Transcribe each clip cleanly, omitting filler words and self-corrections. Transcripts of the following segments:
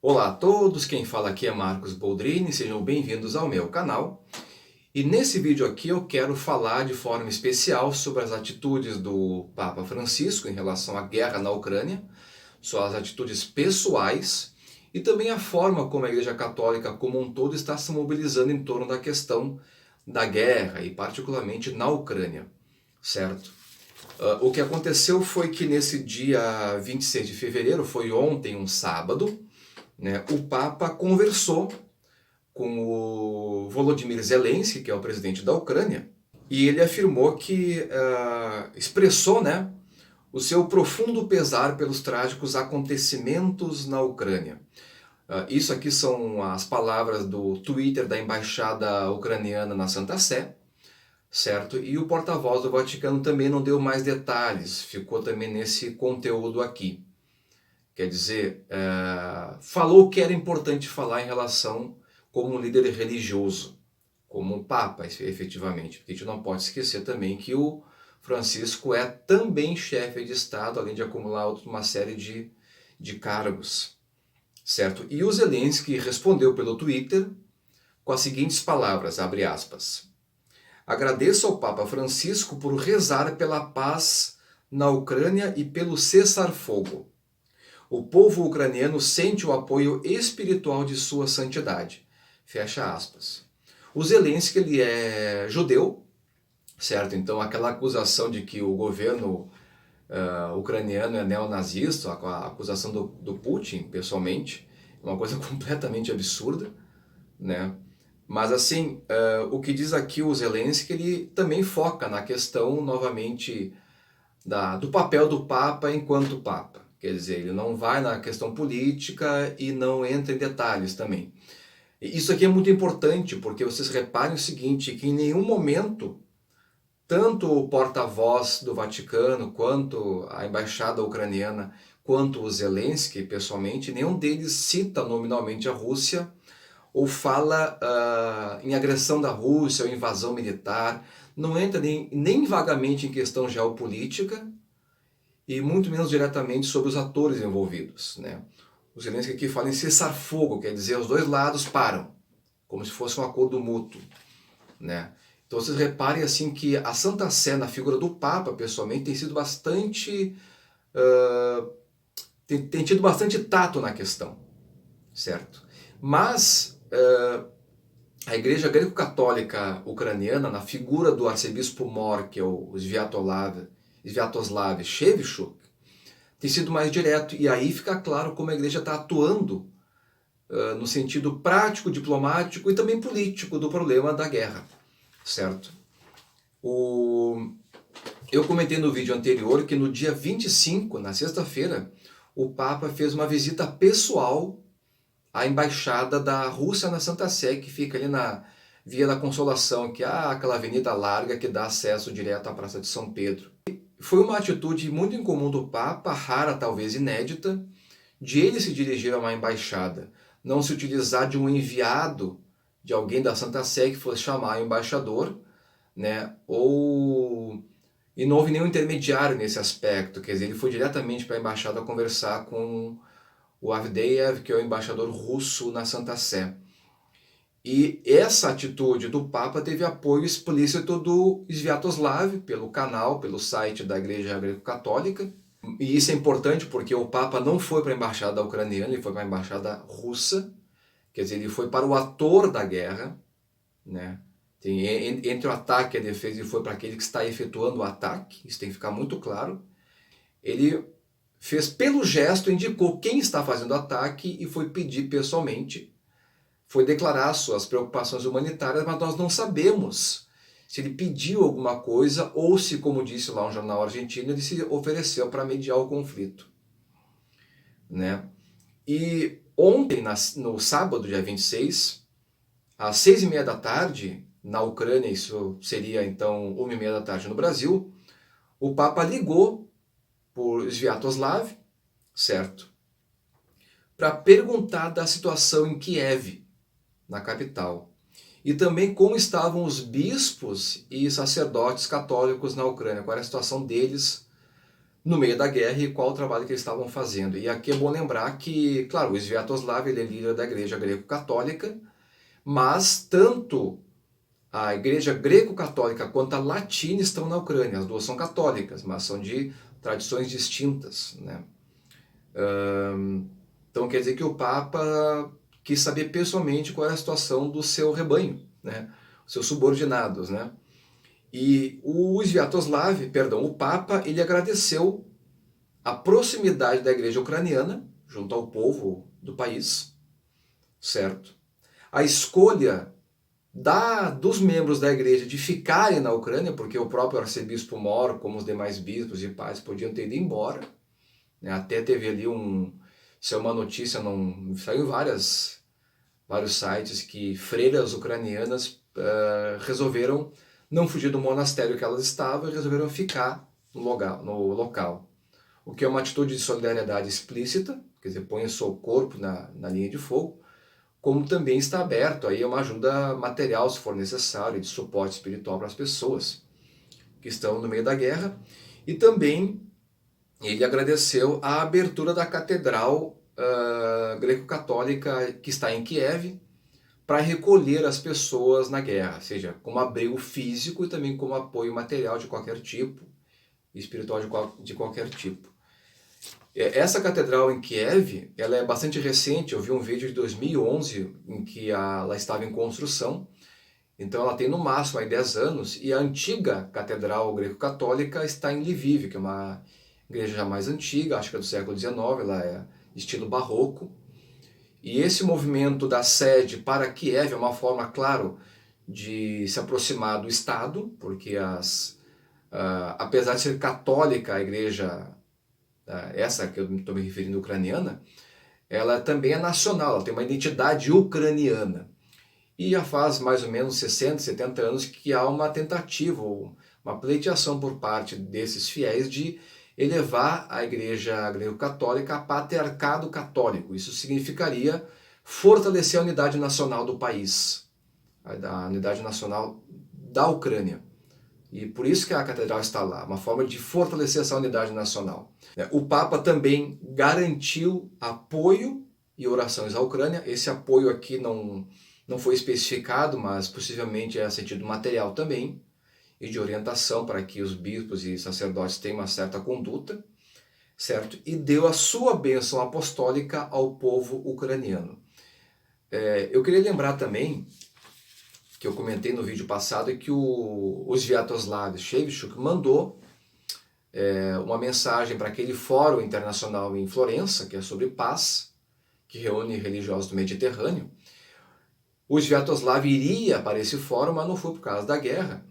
Olá a todos, quem fala aqui é Marcos Boldrini, sejam bem-vindos ao meu canal. E nesse vídeo aqui eu quero falar de forma especial sobre as atitudes do Papa Francisco em relação à guerra na Ucrânia, suas atitudes pessoais e também a forma como a Igreja Católica como um todo está se mobilizando em torno da questão da guerra e particularmente na Ucrânia, certo? O que aconteceu foi que nesse dia 26 de fevereiro, foi ontem, um sábado, né, o Papa conversou com o Volodymyr Zelensky, que é o presidente da Ucrânia, e ele afirmou que expressou, né, o seu profundo pesar pelos trágicos acontecimentos na Ucrânia. Isso aqui são as palavras do Twitter da embaixada ucraniana na Santa Sé, certo? E o porta-voz do Vaticano também não deu mais detalhes, ficou também nesse conteúdo aqui. Quer dizer, falou o que era importante falar em relação como um líder religioso, como um papa, efetivamente. Porque a gente não pode esquecer também que o Francisco é também chefe de Estado, além de acumular uma série de cargos, certo? E o Zelensky respondeu pelo Twitter com as seguintes palavras, abre aspas. Agradeço ao Papa Francisco por rezar pela paz na Ucrânia e pelo cessar-fogo. O povo ucraniano sente o apoio espiritual de sua santidade. Fecha aspas. O Zelensky, ele é judeu, certo? Então aquela acusação de que o governo ucraniano é neonazista, a acusação do Putin, pessoalmente, é uma coisa completamente absurda, né? Mas assim, o que diz aqui o Zelensky, ele também foca na questão, novamente, do papel do Papa enquanto Papa. Quer dizer, ele não vai na questão política e não entra em detalhes também. E isso aqui é muito importante, porque vocês reparem o seguinte, que em nenhum momento, tanto o porta-voz do Vaticano, quanto a embaixada ucraniana, quanto o Zelensky, pessoalmente, nenhum deles cita nominalmente a Rússia ou fala em agressão da Rússia ou invasão militar, não entra nem vagamente em questão geopolítica, e muito menos diretamente sobre os atores envolvidos, né? O Zelensky aqui fala em cessar-fogo, quer dizer, os dois lados param, como se fosse um acordo mútuo, né? Então vocês reparem assim que a Santa Sé, na figura do Papa, pessoalmente, tem sido bastante... tem tido bastante tato na questão, certo? Mas a Igreja Greco-Católica Ucraniana, na figura do arcebispo mor, que é o Sviatoslav Shevchuk, tem sido mais direto, e aí fica claro como a igreja está atuando no sentido prático, diplomático e também político do problema da guerra, certo? Eu comentei no vídeo anterior que no dia 25, na sexta-feira, o Papa fez uma visita pessoal à embaixada da Rússia na Santa Sé, que fica ali na Via da Consolação, que é aquela avenida larga que dá acesso direto à Praça de São Pedro. Foi uma atitude muito incomum do Papa, rara, talvez inédita, de ele se dirigir a uma embaixada, não se utilizar de um enviado, de alguém da Santa Sé que fosse chamar o embaixador, né? E não houve nenhum intermediário nesse aspecto, quer dizer, ele foi diretamente para a embaixada conversar com o Avdeyev, que é o embaixador russo na Santa Sé. E essa atitude do Papa teve apoio explícito do Sviatoslav, pelo canal, pelo site da Igreja Greco-Católica. E isso é importante porque o Papa não foi para a embaixada ucraniana, ele foi para a embaixada russa. Quer dizer, ele foi para o ator da guerra, né? Entre o ataque e a defesa, ele foi para aquele que está efetuando o ataque, isso tem que ficar muito claro. Ele fez pelo gesto, indicou quem está fazendo o ataque e foi pedir pessoalmente, foi declarar suas preocupações humanitárias, mas nós não sabemos se ele pediu alguma coisa ou se, como disse lá um jornal argentino, ele se ofereceu para mediar o conflito, né? E ontem, no sábado, dia 26, às 6h30 da tarde, na Ucrânia, isso seria então 1h30 da tarde no Brasil, o Papa ligou por Sviatoslav, certo? Para perguntar da situação em Kiev, na capital. E também como estavam os bispos e sacerdotes católicos na Ucrânia, qual era a situação deles no meio da guerra e qual o trabalho que eles estavam fazendo. E aqui é bom lembrar que, claro, o Sviatoslav ele é líder da igreja greco-católica, mas tanto a igreja greco-católica quanto a latina estão na Ucrânia. As duas são católicas, mas são de tradições distintas, né? Então quer dizer que o Papa quis saber pessoalmente qual é a situação do seu rebanho, né? Os seus subordinados, né? E o Sviatoslav, perdão, o Papa, ele agradeceu a proximidade da igreja ucraniana junto ao povo do país, certo? A escolha dos membros da igreja de ficarem na Ucrânia, porque o próprio arcebispo Mor, como os demais bispos e padres, podiam ter ido embora, né? Até teve ali uma notícia, saiu em vários sites, que freiras ucranianas resolveram não fugir do monastério que elas estavam e resolveram ficar no local. O que é uma atitude de solidariedade explícita, quer dizer, põe o seu corpo na linha de fogo, como também está aberto aí uma ajuda material, se for necessário, de suporte espiritual para as pessoas que estão no meio da guerra. E também ele agradeceu a abertura da catedral greco-católica que está em Kiev, para recolher as pessoas na guerra, seja como abrigo físico e também como apoio material de qualquer tipo, espiritual de qualquer tipo. Essa catedral em Kiev, ela é bastante recente. Eu vi um vídeo de 2011 em que ela estava em construção, então ela tem no máximo aí 10 anos, e a antiga catedral greco-católica está em Lviv, que é uma igreja já mais antiga, acho que é do século XIX, ela é estilo barroco. E esse movimento da sede para Kiev é uma forma, claro, de se aproximar do Estado, porque apesar de ser católica, a igreja, essa que eu estou me referindo, ucraniana, ela também é nacional, ela tem uma identidade ucraniana. E já faz mais ou menos 60, 70 anos que há uma tentativa, uma pleiteação por parte desses fiéis de elevar a igreja greco-católica a patriarcado católico. Isso significaria fortalecer a unidade nacional do país, a unidade nacional da Ucrânia. E por isso que a catedral está lá, uma forma de fortalecer essa unidade nacional. O Papa também garantiu apoio e orações à Ucrânia. Esse apoio aqui não foi especificado, mas possivelmente é sentido material também, e de orientação para que os bispos e sacerdotes tenham uma certa conduta, certo? E deu a sua bênção apostólica ao povo ucraniano. Eu queria lembrar também, que eu comentei no vídeo passado, que o Sviatoslav Shevchuk mandou uma mensagem para aquele fórum internacional em Florença, que é sobre paz, que reúne religiosos do Mediterrâneo. O Sviatoslav iria para esse fórum, mas não foi por causa da guerra.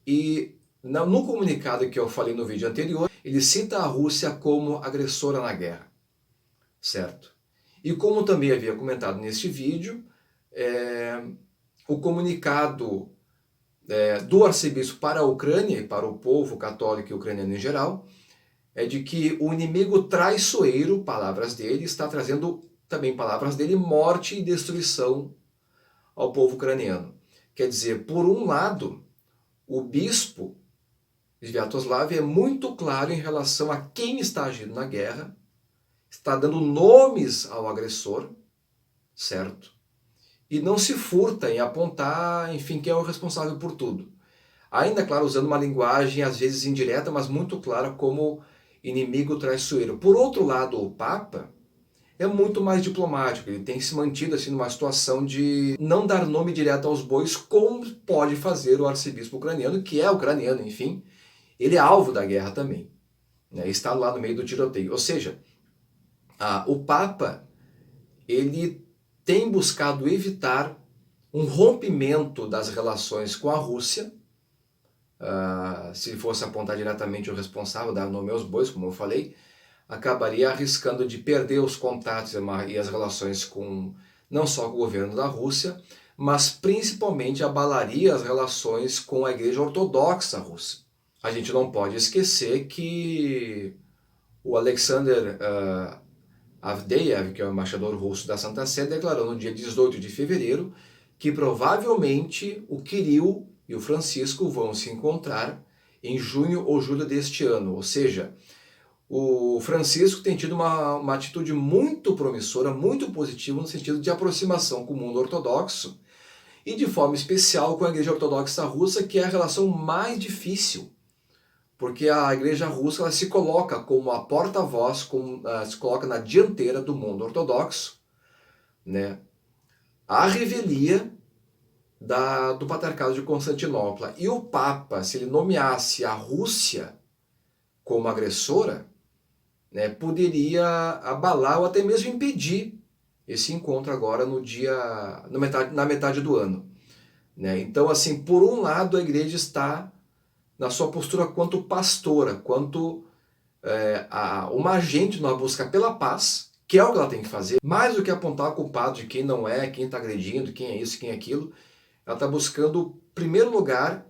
E no comunicado que eu falei no vídeo anterior, ele cita a Rússia como agressora na guerra, certo? E como também havia comentado neste vídeo, o comunicado do arcebispo para a Ucrânia e para o povo católico e ucraniano em geral, é de que o inimigo traiçoeiro, palavras dele, está trazendo também, palavras dele, morte e destruição ao povo ucraniano. Quer dizer, por um lado, o bispo Sviatoslav é muito claro em relação a quem está agindo na guerra, está dando nomes ao agressor, certo? E não se furta em apontar, enfim, quem é o responsável por tudo. Ainda, claro, usando uma linguagem às vezes indireta, mas muito clara, como inimigo traiçoeiro. Por outro lado, o Papa é muito mais diplomático, ele tem se mantido assim numa situação de não dar nome direto aos bois, como pode fazer o arcebispo ucraniano, que é ucraniano, enfim, ele é alvo da guerra também, né? Está lá no meio do tiroteio. Ou seja, o Papa, ele tem buscado evitar um rompimento das relações com a Rússia. Se fosse apontar diretamente o responsável, dar nome aos bois, como eu falei, acabaria arriscando de perder os contatos e as relações não só com o governo da Rússia, mas principalmente abalaria as relações com a Igreja Ortodoxa russa. A gente não pode esquecer que o Alexander Avdeyev, que é o embaixador russo da Santa Sé, declarou no dia 18 de fevereiro que provavelmente o Kirill e o Francisco vão se encontrar em junho ou julho deste ano. Ou seja, o Francisco tem tido uma atitude muito promissora, muito positiva no sentido de aproximação com o mundo ortodoxo e de forma especial com a Igreja Ortodoxa Russa, que é a relação mais difícil, porque a Igreja Russa ela se coloca como a porta-voz, se coloca na dianteira do mundo ortodoxo, né? A revelia do Patriarcado de Constantinopla. E o Papa, se ele nomeasse a Rússia como agressora, né, poderia abalar ou até mesmo impedir esse encontro agora na metade do ano. Né? Então, assim, por um lado, a igreja está na sua postura quanto pastora, quanto uma agente na busca pela paz, que é o que ela tem que fazer, mais do que apontar o culpado de quem não é, quem está agredindo, quem é isso, quem é aquilo. Ela está buscando, em primeiro lugar,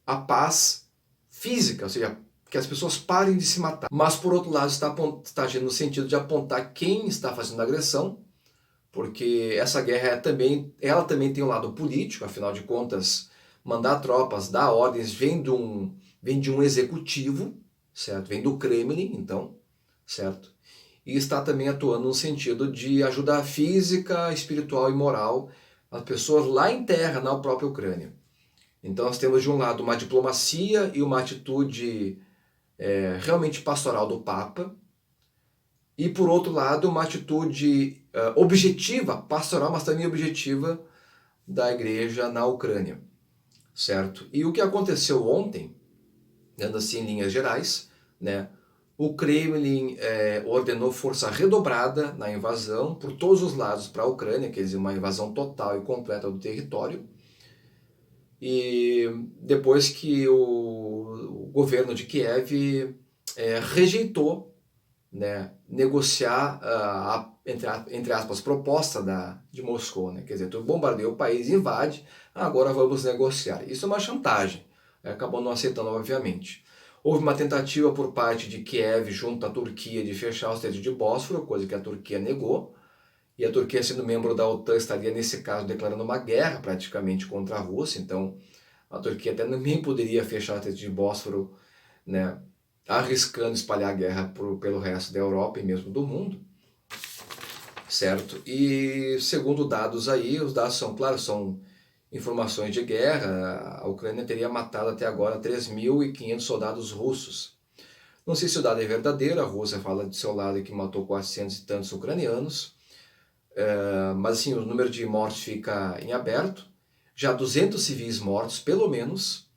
a paz física, ou seja, que as pessoas parem de se matar. Mas, por outro lado, está agindo no sentido de apontar quem está fazendo a agressão, porque essa guerra ela também tem um lado político, afinal de contas, mandar tropas, dar ordens, vem de um executivo, certo? Vem do Kremlin, então, certo? E está também atuando no sentido de ajudar física, espiritual e moral as pessoas lá em terra, na própria Ucrânia. Então nós temos de um lado uma diplomacia e uma atitude realmente pastoral do Papa, e por outro lado uma atitude objetiva, pastoral, mas também objetiva da igreja na Ucrânia, certo? E o que aconteceu ontem, dando assim em linhas gerais, né? O Kremlin ordenou força redobrada na invasão por todos os lados para a Ucrânia, quer dizer, uma invasão total e completa do território. E depois que o governo de Kiev rejeitou, né, negociar entre aspas, proposta de Moscou, né? Quer dizer, tu bombardeia o país, invade, agora vamos negociar. Isso é uma chantagem. Acabou não aceitando, obviamente. Houve uma tentativa por parte de Kiev junto à Turquia de fechar o estreito de Bósforo, coisa que a Turquia negou. E a Turquia, sendo membro da OTAN, estaria, nesse caso, declarando uma guerra praticamente contra a Rússia. Então, a Turquia até nem poderia fechar o estreito de Bósforo, né, arriscando espalhar a guerra pelo resto da Europa e mesmo do mundo. Certo? E segundo dados aí, os dados são, claro, são informações de guerra, a Ucrânia teria matado até agora 3.500 soldados russos. Não sei se o dado é verdadeiro, a Rússia fala de seu lado que matou 400 e tantos ucranianos, mas assim, o número de mortos fica em aberto, já 200 civis mortos, pelo menos,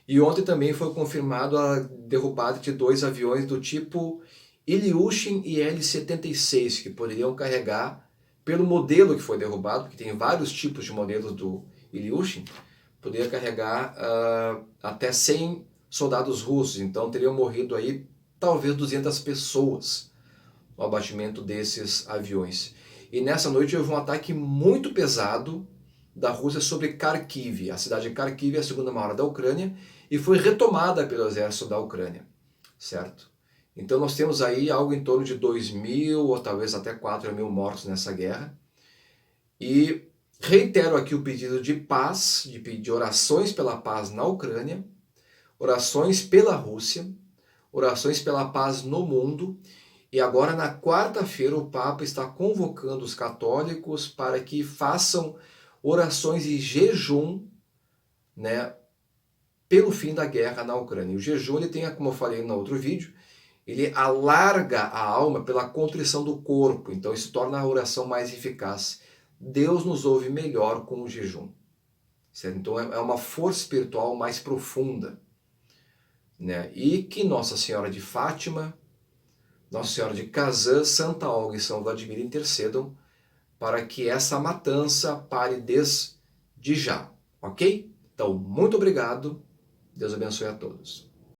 e ontem também foi confirmado a derrubada de 2 aviões do tipo Ilyushin e Il-76, que poderiam carregar, pelo modelo que foi derrubado, porque tem vários tipos de modelos do Ilyushin, poderia carregar até 100 soldados russos, então teriam morrido aí talvez 200 pessoas no abatimento desses aviões. E nessa noite houve um ataque muito pesado da Rússia sobre Kharkiv. A cidade de Kharkiv é a segunda maior da Ucrânia e foi retomada pelo exército da Ucrânia, certo? Então nós temos aí algo em torno de 2.000 ou talvez até 4.000 mortos nessa guerra. E reitero aqui o pedido de paz, de pedir orações pela paz na Ucrânia, orações pela Rússia, orações pela paz no mundo. E agora na quarta-feira o Papa está convocando os católicos para que façam orações e jejum, né, pelo fim da guerra na Ucrânia. E o jejum, ele tem, como eu falei no outro vídeo, ele alarga a alma pela contrição do corpo, então isso torna a oração mais eficaz. Deus nos ouve melhor com o jejum, certo? Então é uma força espiritual mais profunda, né? E que Nossa Senhora de Fátima, Nossa Senhora de Kazan, Santa Olga e São Vladimir intercedam para que essa matança pare desde já, ok? Então, muito obrigado, Deus abençoe a todos.